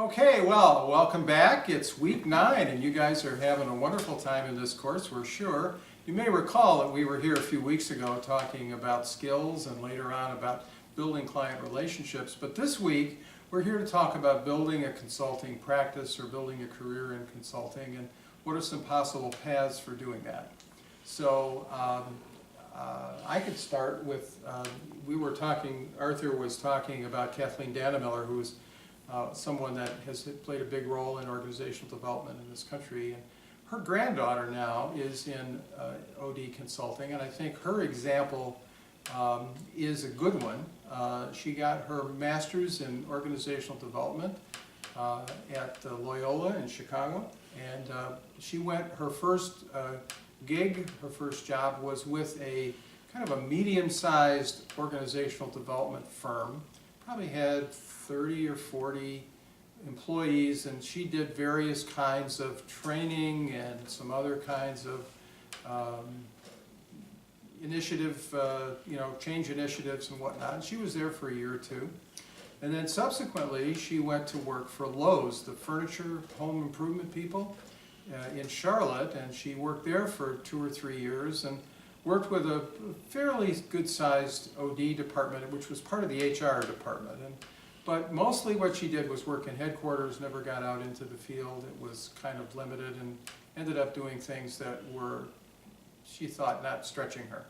Okay, well, welcome back. It's week 9 and you guys are having a wonderful time in this course, we're sure. You may recall that we were here a few weeks ago talking about skills and later on about building client relationships. But this week, we're here to talk about building a consulting practice or building a career in consulting and what are some possible paths for doing that. So I could start with, Arthur was talking about Kathleen Dannemiller, who's someone that has played a big role in organizational development in this country. And her granddaughter now is in OD consulting, and I think her example is a good one. She got her master's in organizational development at Loyola in Chicago, and her first gig, her first job was with a kind of a medium-sized organizational development firm. Probably had 30 or 40 employees, and she did various kinds of training and some other kinds of change initiatives and whatnot. And she was there for a year or two. And then subsequently, she went to work for Lowe's, the furniture home improvement people in Charlotte, and she worked there for 2 or 3 years and worked with a fairly good-sized OD department, which was part of the HR department. But mostly what she did was work in headquarters, never got out into the field. It was kind of limited and ended up doing things that were, she thought, not stretching her.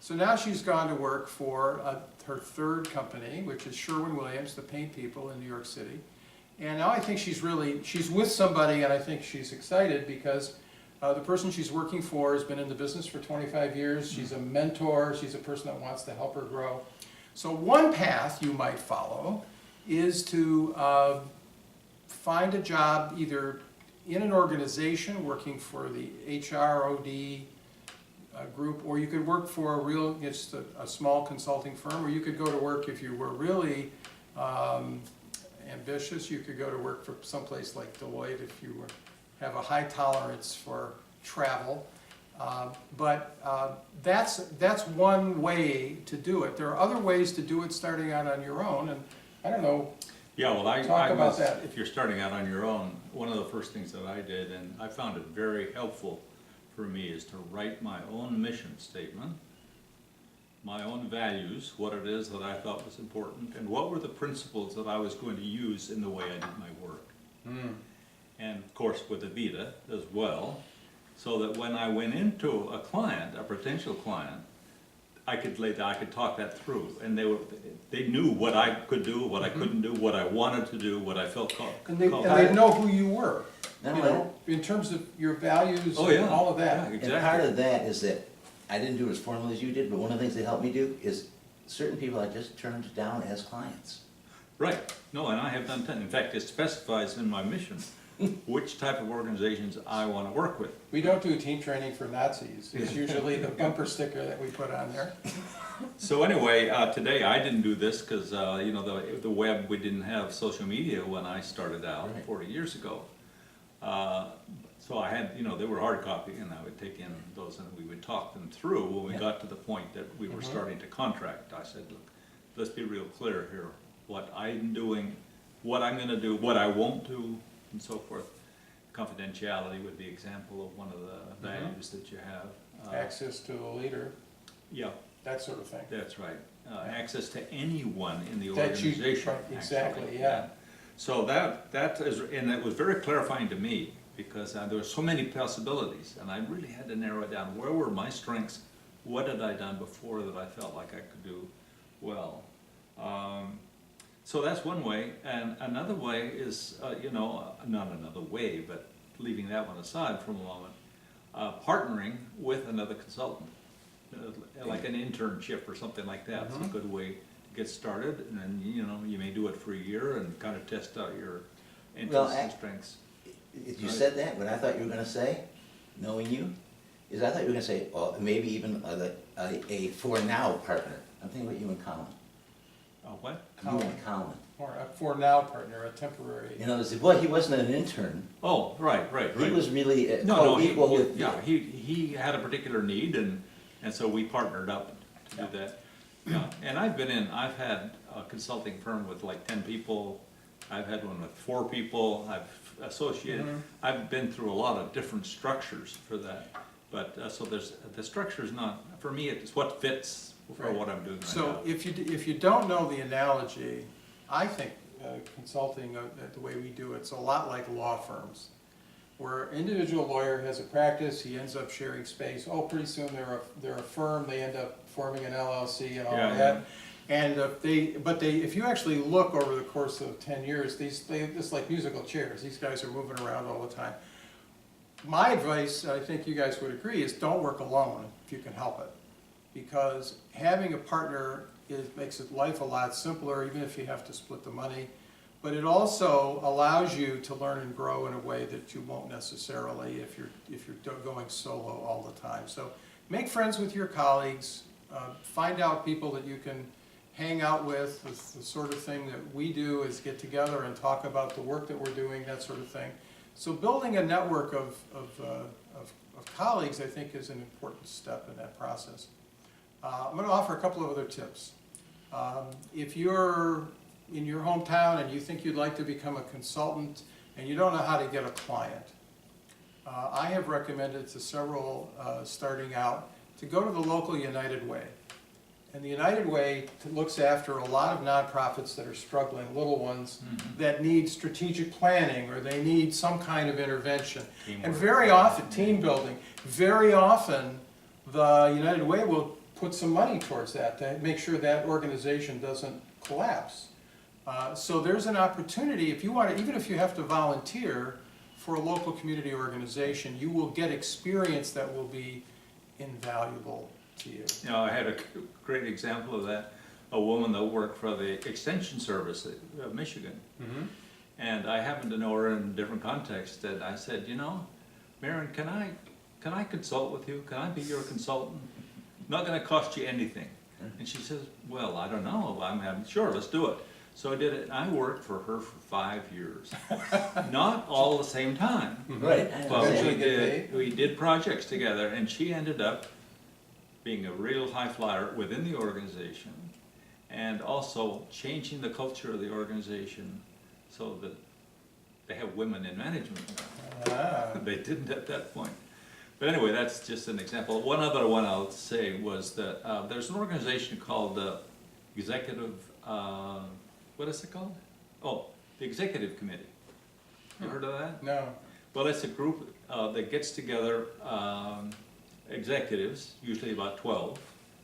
So now she's gone to work for her third company, which is Sherwin-Williams, the paint people in New York City. And now I think she's with somebody, and I think she's excited because the person she's working for has been in the business for 25 years. She's a mentor. She's a person that wants to help her grow. So one path you might follow is to find a job either in an organization working for the HROD group, or you could work for a small consulting firm, or you could go to work if you were really ambitious. You could go to work for someplace like Deloitte if you have a high tolerance for travel. But that's one way to do it. There are other ways to do it starting out on your own, and I don't know. Yeah, well, Talk about that. If you're starting out on your own, one of the first things that I did, and I found it very helpful for me, is to write my own mission statement, my own values, what it is that I thought was important, and what were the principles that I was going to use in the way I did my work. And of course with Avita as well, so that when I went into a client, a potential client, I could talk that through, and they knew what I could do, what I couldn't do, what I wanted to do, what I felt called. And they know who you were, Not in terms of your values Oh, yeah. and all of that. Yeah, exactly. And part of that is that I didn't do it as formally as you did, but one of the things that helped me do is certain people I just turned down as clients. Right. No, and I have done 10. In fact, it specifies in my mission which type of organizations I want to work with. We don't do team training for Nazis. It's usually the bumper sticker that we put on there. So anyway, today I didn't do this because the web, we didn't have social media when I started out 40 years ago. So I had, they were hard copy, and I would take in those and we would talk them through. When we got to the point that we were starting to contract, I said, look, let's be real clear here. What I'm doing, what I'm going to do, what I won't do, and so forth. Confidentiality would be an example of one of the values that you have. Access to a leader, Yeah, that sort of thing. that's right. Access to anyone in the That you- organization. right, exactly, actually. yeah. So that is, and it was very clarifying to me because there were so many possibilities, and I really had to narrow it down. Where were my strengths? What had I done before that I felt like I could do well? So that's one way, and another way is, not another way, but leaving that one aside for a moment, partnering with another consultant, like an internship or something like that. It's a good way to get started, and then, you may do it for a year and kind of test out your interests and strengths. You said that, what I thought you were gonna say, knowing you, is I thought you were gonna say, maybe even a for now partner. I'm thinking about you and Colin. What? You and Colin. Or a for now partner, a temporary. He wasn't an intern. Oh, right. He was really No, with. he had a particular need, and so we partnered up to do that. Yeah, and I've had a consulting firm with like 10 people, I've had one with 4 people, I've associated, I've been through a lot of different structures for that. But, so the structure's not, for me, it's what fits for Right. what I'm doing right now. So if you don't know the analogy, I think consulting, the way we do it's a lot like law firms, where an individual lawyer has a practice, he ends up sharing space. Oh, pretty soon they're a firm, they end up forming an LLC and all Yeah, of that. And if you actually look over the course of 10 years, it's like musical chairs. These guys are moving around all the time. My advice, I think you guys would agree, is don't work alone if you can help it. Because having a partner makes life a lot simpler, even if you have to split the money. But it also allows you to learn and grow in a way that you won't necessarily if you're going solo all the time. So make friends with your colleagues, find out people that you can hang out with. The sort of thing that we do is get together and talk about the work that we're doing, that sort of thing. So building a network of colleagues, I think, is an important step in that process. I'm going to offer a couple of other tips. If you're in your hometown and you think you'd like to become a consultant and you don't know how to get a client, I have recommended to several starting out to go to the local United Way. And the United Way looks after a lot of nonprofits that are struggling, little ones, that need strategic planning or they need some kind of intervention. Teamwork. And very often, team building, very often the United Way will put some money towards that to make sure that organization doesn't collapse. So there's an opportunity, if you want to, even if you have to volunteer for a local community organization, you will get experience that will be invaluable to you. You know, I had a great example of that, a woman that worked for the Extension Service of Michigan. And I happened to know her in a different context, and I said, you know, Marion, can I consult with you? Can I be your consultant? Not gonna cost you anything. And she says, well, I don't know, I'm sure, let's do it. So I did it, and I worked for her for 5 years. Not all the same time. Right. But Eventually get paid. we did projects together, and she ended up being a real high flyer within the organization, and also changing the culture of the organization so that they have women in management now. Ah. They didn't at that point. But anyway, that's just an example. One other one I'll say was that there's an organization called Executive, what is it called? Oh, the Executive Committee. You heard of that? No. Well, it's a group that gets together executives, usually about 12.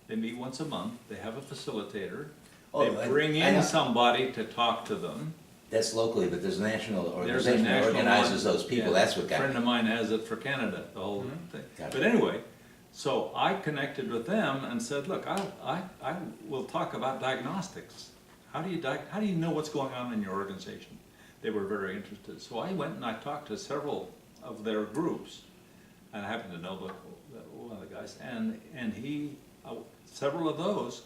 They meet once a month, they have a facilitator. Oh, They bring I know. in somebody to talk to them. That's locally, but there's a national There's a organization that national organizes one. those people, Yeah. that's what A got friend me. of mine has it for Canada, the whole thing. Gotcha. But anyway, so I connected with them and said, look, I will talk about diagnostics. How do you know what's going on in your organization? They were very interested. So I went and I talked to several of their groups, and I happen to know one of the guys, and he, several of those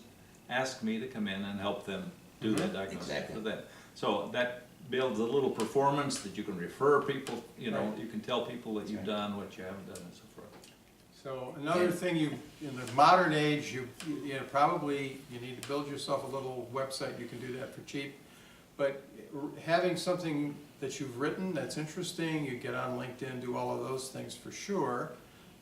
asked me to come in and help them do the diagnosis Exactly. for them. So that builds a little performance that you can refer people, you know, Right. you can tell people that you've Right. done what you haven't done and so forth. So another thing, in the modern age, you probably need to build yourself a little website. You can do that for cheap. But having something that you've written that's interesting, you get on LinkedIn, do all of those things for sure.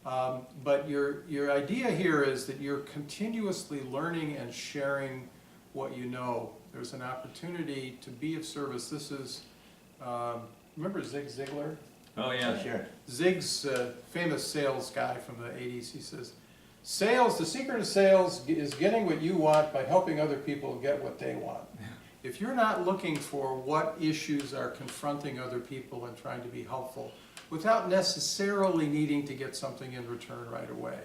But your idea here is that you're continuously learning and sharing what you know. There's an opportunity to be of service. This is, remember Zig Ziglar? Oh, yeah. Sure. Zig's famous sales guy from the 80s, he says, the secret of sales is getting what you want by helping other people get what they want. If you're not looking for what issues are confronting other people and trying to be helpful, without necessarily needing to get something in return right away,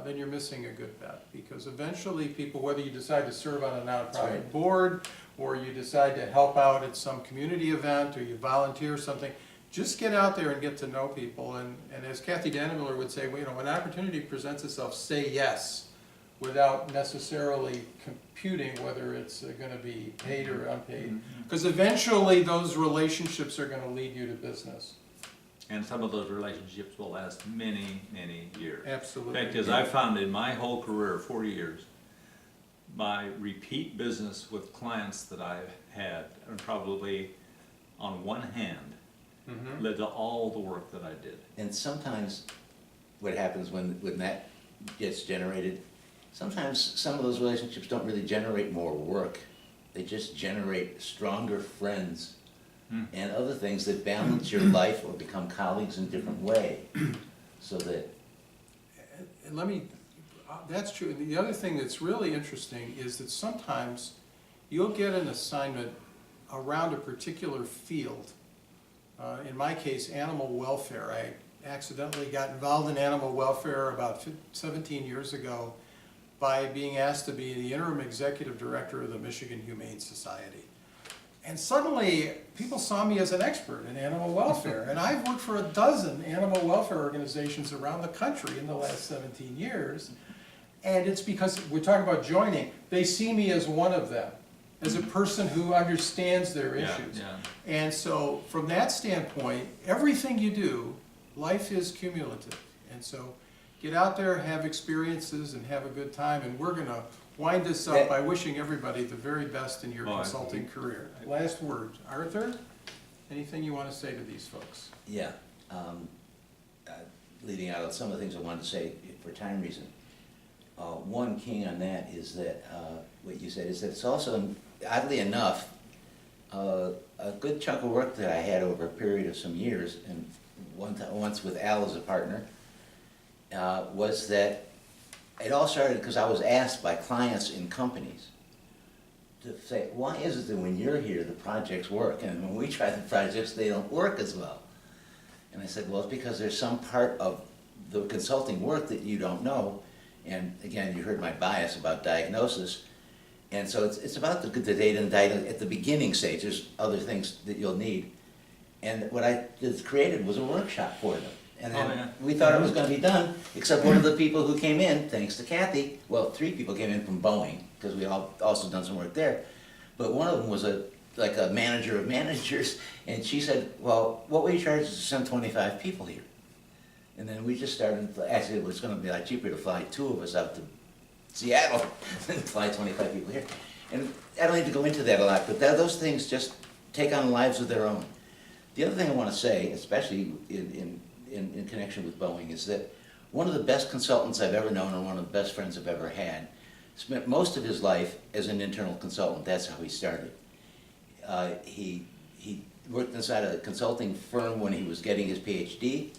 then you're missing a good bet. Because eventually people, whether you decide to serve on a nonprofit right. board, or you decide to help out at some community event, or you volunteer something, just get out there and get to know people. And as Kathy Dannemiller would say, well, you know, when opportunity presents itself, say yes, without necessarily computing whether it's going to be paid or unpaid. Because eventually those relationships are going to lead you to business. And some of those relationships will last many, many years. Absolutely. In fact, as I found in my whole career, 40 years, my repeat business with clients that I've had, and probably on one hand Mhm. led to all the work that I did. And sometimes what happens when that gets generated, sometimes some of those relationships don't really generate more work. They just generate stronger friends and other things that balance your life or become colleagues in a different way. So that, And let me, that's true. And the other thing that's really interesting is that sometimes you'll get an assignment around a particular field. In my case, animal welfare. I accidentally got involved in animal welfare about 17 years ago by being asked to be the interim executive director of the Michigan Humane Society. And suddenly, people saw me as an expert in animal welfare. And I've worked for a dozen animal welfare organizations around the country in the last 17 years. And it's because, we're talking about joining, they see me as one of them, as a person who understands their Yeah, issues. yeah. And so, from that standpoint, everything you do, life is cumulative. And so, get out there, have experiences, and have a good time. And we're gonna wind this up by wishing everybody the very best in your Oh, consulting career. Last word, Arthur, anything you want to say to these folks? yeah, leading out of some of the things I wanted to say for time reason. One key on that is that, what you said, is that it's also, oddly enough, a good chunk of work that I had over a period of some years, and once with Al as a partner, was that it all started because I was asked by clients in companies to say, why is it that when you're here, the projects work, and when we try the projects, they don't work as well? And I said, well, it's because there's some part of the consulting work that you don't know. And again, you heard my bias about diagnosis. And so it's about the data and data at the beginning stage. There's other things that you'll need. And what I just created was a workshop for them. And then Oh, yeah. we thought it was gonna be done, except one of the people who came in, thanks to Kathy, well, 3 people came in from Boeing, because we all also done some work there. But one of them was like a manager of managers, and she said, well, what we charge is to send 25 people here. And then we just started, actually, it was gonna be a lot cheaper to fly 2 of us out to Seattle than fly 25 people here. And I don't need to go into that a lot, but those things just take on lives of their own. The other thing I wanna say, especially in connection with Boeing, is that one of the best consultants I've ever known and one of the best friends I've ever had spent most of his life as an internal consultant. That's how he started. He worked inside a consulting firm when he was getting his PhD,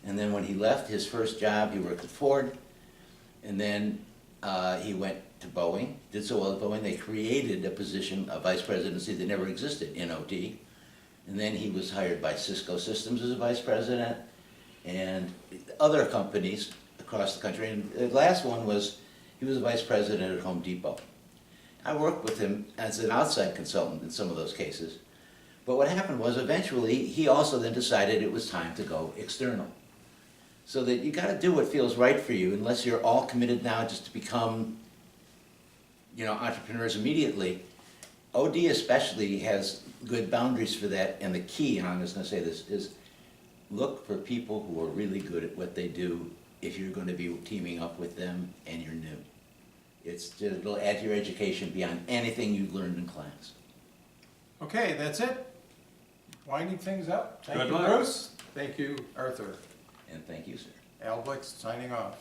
and then when he left his first job, he worked at Ford, and then he went to Boeing, did so well at Boeing, they created a position, a vice presidency that never existed in OT, and then he was hired by Cisco Systems as a vice president, and other companies across the country, and the last one was, he was a vice president at Home Depot. I worked with him as an outside consultant in some of those cases, but what happened was eventually, he also then decided it was time to go external. So that you gotta do what feels right for you, unless you're all committed now just to become, entrepreneurs immediately. OD especially has good boundaries for that, and the key, and I'm just gonna say this, is look for people who are really good at what they do if you're gonna be teaming up with them and you're new. It'll add to your education beyond anything you've learned in class. Okay, that's it. Winding things up. Thank Good you, luck. Bruce. Thank you, Arthur. And thank you, sir. Al Blix signing off.